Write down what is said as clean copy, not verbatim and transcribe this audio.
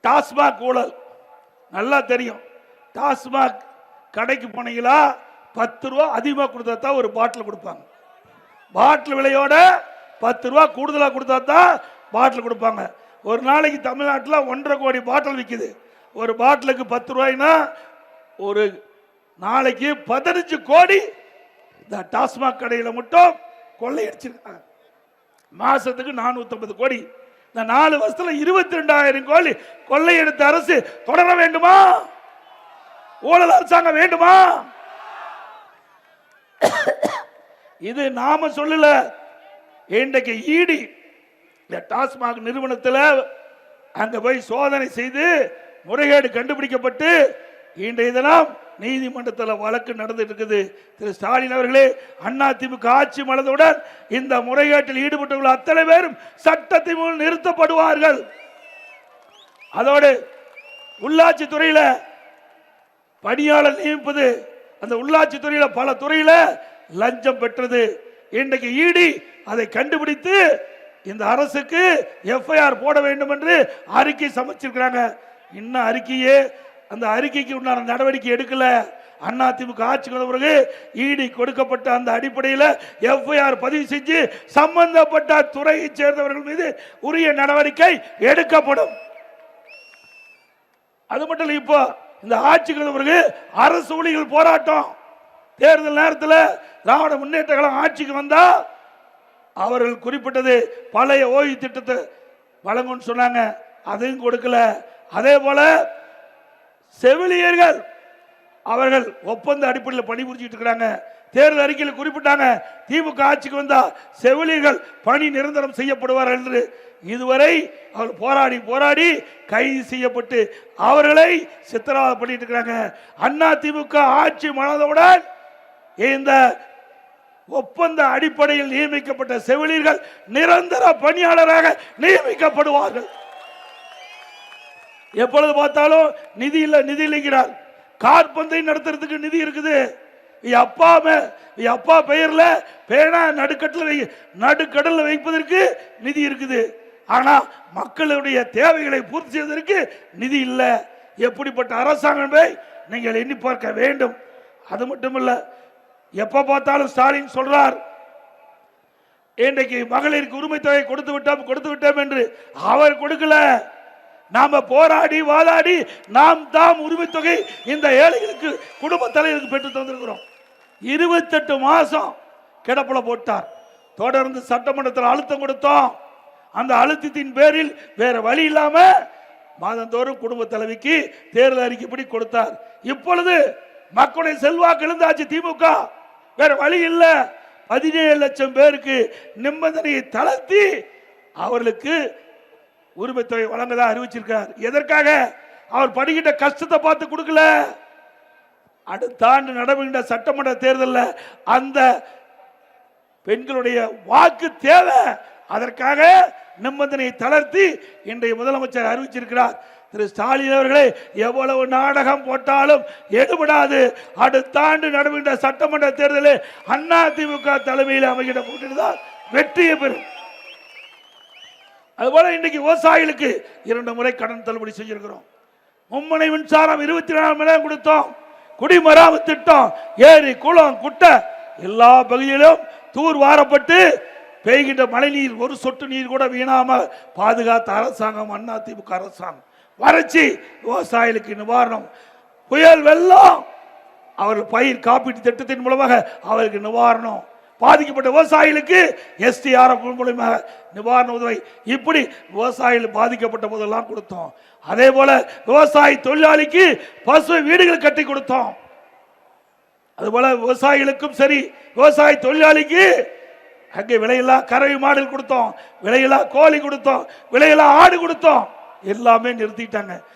டாஸ்மாக் ஊழல் நல்லா தெரியும். டாஸ்மாக் கடைக்கு போனீங்களா 10 ரூபா அதிகமாக கொடுத்தா தான் ஒரு பாட்டில் கொடுப்பாங்க. பாட்டில் விலையோட 10 ரூபா கூடுதலாக கொடுத்தா தான் பாட்டில் கொடுப்பாங்க. ஒரு நாளைக்கு தமிழ்நாட்டில் 1.5 கோடி பாட்டில் விற்குது. ஒரு பாட்டிலுக்கு 10 ரூபாய்னா ஒரு நாளைக்கு 15 கோடி இந்த டாஸ்மாக் கடையில் மட்டும் கொள்ளையடிச்சிருக்காங்க. மாசத்துக்கு 450 கோடி. இந்த 4 வருஷத்துல 22,000 கோடி கொள்ளையடித்த அரசு தொடர வேண்டுமா? ஊழல் அரசாங்கம் வேண்டுமா? இது நாம சொல்லல. இன்றைக்கு ஈடி இந்த டாஸ்மாக் நிறுவனத்தில் அங்க போய் சோதனை செய்து முறைகேடு கண்டுபிடிக்கப்பட்டு இன்றைய தினம் நீதிமன்றத்தில் வழக்கு நடந்துட்டு இருக்குது. திரு ஸ்டாலின் அவர்களே, அதிமுக ஆட்சி மலர்ந்தவுடன் இந்த முறைகேட்டில் ஈடுபட்டுள்ள அத்தனை பேரும் சட்டத்தின் முன் நிறுத்தப்படுவார்கள். அதோடு உள்ளாட்சி துறையில பணியாளர் நியமிப்பது, அந்த உள்ளாட்சி துறையில பல துறையில லஞ்சம் பெற்றது. இன்றைக்கு ஈடி அதை கண்டுபிடித்து இந்த அரசுக்கு எஃப்ஐஆர் போட வேண்டும் என்று அறிக்கை சமர்ப்பிச்சிருக்கிறாங்க. இன்னும் அறிக்கையே அந்த அறிக்கைக்கு உண்டான நடவடிக்கை எடுக்கல. அதிமுக ஆட்சிக்கு வந்த பிறகு ஈடி கொடுக்கப்பட்ட அந்த அடிப்படையில் எஃப்ஐஆர் பதிவு செஞ்சு சம்பந்தப்பட்ட துறையை சேர்ந்தவர்கள் மீது உரிய நடவடிக்கை எடுக்கப்படும். அது மட்டும் இல்லை, இப்போ இந்த ஆட்சிக்கு வந்த பிறகு அரசு ஊழியர்கள் போராட்டம். தேர்தல் நேரத்தில் திராவிட முன்னேற்ற கழகம் ஆட்சிக்கு வந்தா அவர்கள் குறிப்பிட்டது பழைய ஓய்வு திட்டத்தை வழங்கும்னு சொன்னாங்க, அதையும் கொடுக்கல. அதே போல செவிலியர்கள் அவர்கள் ஒப்பந்த அடிப்படையில் பணிபுரிஞ்சிட்டு இருக்கிறாங்க. தேர்தல் அறிக்கையில் குறிப்பிட்டாங்க, திமுக ஆட்சிக்கு வந்தா செவிலியர்கள் பணி நிரந்தரம் செய்யப்படுவார்கள் என்று. இதுவரை அவர்கள் போராடி போராடி கைது செய்யப்பட்டு அவர்களை சித்திரவதை பண்ணிட்டு இருக்கிறாங்க. அதிமுக ஆட்சி மலர்ந்தவுடன் இந்த ஒப்பந்த அடிப்படையில் நியமிக்கப்பட்ட செவிலியர்கள் நிரந்தர பணியாளராக நியமிக்கப்படுவார்கள். எப்பொழுது பார்த்தாலும் நிதி இல்ல நிதி இல்லைங்கிறார். காற்பந்தை நடத்துறதுக்கு நிதி இருக்குது. அப்பா பெயர்ல பேனா நடுக்கடல்ல வைப்பதற்கு நிதி இருக்குது. ஆனா மக்களுடைய தேவைகளை பூர்த்தி செய்வதற்கு நிதி இல்லை. எப்படிப்பட்ட அரசாங்கமே நீங்கள் எண்ணி பார்க்க வேண்டும். அது மட்டுமல்ல, எப்ப பார்த்தாலும் ஸ்டாலின் சொல்றார், இன்றைக்கு மகளிருக்கு உரிமை தொகை கொடுத்து விட்டோம் என்று. அவர் கொடுக்கல. நாம போராடி வாதாடி நாம் தாம் உரிமை தொகை இந்த ஏழைகளுக்கு குடும்ப தலைவருக்கு பெற்று தந்திருக்கிறோம். 28 மாசம் கிடப்புல போட்டார். தொடர்ந்து சட்டமன்றத்தில் அழுத்தம் கொடுத்தோம். அந்த அழுத்தத்தின் பேரில் வேற வழி இல்லாம மாதந்தோறும் குடும்ப தலைவிக்கு தேர்தல் அறிக்கைப்படி கொடுத்தார். இப்பொழுது மக்களுடைய செல்வாக்கு எழுந்தாச்சு திமுக. வேற வழி இல்லை. 17 லட்சம் பேருக்கு நிபந்தனையை தளர்த்தி அவர்களுக்கு உரிமை தொகை வழங்கதான் அறிவிச்சிருக்கார். எதற்காக? அவர் படுகின்ற கஷ்டத்தை பார்த்து கொடுக்கல. அடுத்த ஆண்டு நடைபெறுகின்ற சட்டமன்ற தேர்தலில் அந்த பெண்களுடைய வாக்கு தேவை. அதற்காக நிபந்தனையை தளர்த்தி இன்றைய முதலமைச்சர் அறிவிச்சிருக்கிறார். திரு ஸ்டாலின் அவர்களே, எவ்வளவு நாடகம் போட்டாலும் எடுபடாது. அடுத்த ஆண்டு நடைபெறுகின்ற சட்டமன்ற தேர்தலில் அதிமுக தலைமையில் அமைகின்ற கூட்டணி தான் வெற்றியை பெறும். அதுபோல இன்றைக்கு விவசாயிகளுக்கு 2 முறை கடன் தள்ளுபடி செஞ்சிருக்கிறோம். மும்முனை மின்சாரம் 24 மணி நேரம் கொடுத்தோம். குடிமராமத்து திட்டம், ஏரி குளம் குட்டை எல்லா பகுதியிலும் தூர் வாரப்பட்டு பெய்கின்ற மழை நீர் ஒரு சொட்டு நீர் கூட வீணாம பாதுகாத்த அரசாங்கம் அதிமுக அரசாங்கம். வறட்சி விவசாயிகளுக்கு நிவாரணம், புயல் வெள்ளம் அவர்கள் பயிர் காப்பீட்டு திட்டத்தின் மூலமாக அவருக்கு நிவாரணம், பாதிக்கப்பட்ட விவசாயிகளுக்கு SDRF மூலமாக நிவாரண உதவி, இப்படி விவசாயிகள் பாதிக்கப்பட்ட போதெல்லாம் கொடுத்தோம். அதே போல விவசாய தொழிலாளிக்கு பசு வீடுகள் கட்டி கொடுத்தோம். அதுபோல விவசாயிகளுக்கும் சரி, விவசாய தொழிலாளிக்கு அங்கே விலையில்லா கறவை மாடல் கொடுத்தோம், விலையில்லா கோழி கொடுத்தோம், விலையில்லா ஆடு கொடுத்தோம். எல்லாமே நிறுத்திட்டாங்க.